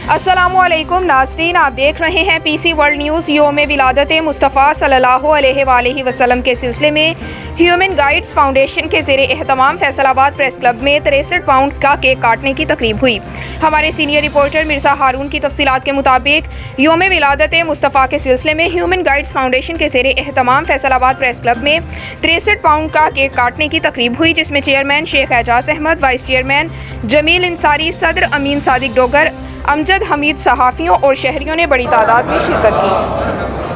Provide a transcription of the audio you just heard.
अस्सलामु अलैकुम नाज़रीन, आप देख रहे हैं पीसी वर्ल्ड न्यूज़। यौम विलादत मुस्तफा सल्लल्लाहु अलैहि वालह वसल्लम के सिलसिले में ह्यूमन गाइड्स फाउंडेशन के ज़ेरे एहतमाम फैसलाबाद प्रेस क्लब में 63 पाउंड का केक काटने की तकरीब हुई। हमारे सीनियर रिपोर्टर मिर्ज़ा हारून की तफसीलात के मुताबिक यौम विलादत मुस्तफ़ा के सिलसिले में ह्यूमन गाइड्स फाउंडेशन के ज़ेरे एहतमाम फैसलाबाद प्रेस क्लब में 63 पाउंड का केक काटने की तकरीब हुई, जिसमें chairman Sheikh Ejaz Ahmed, vice chairman Jamil Insari, सदर अमीन सादिक डोगर, अमजद हमीद, सहाफ़ियों और शहरियों ने बड़ी तादाद में शिरकत की।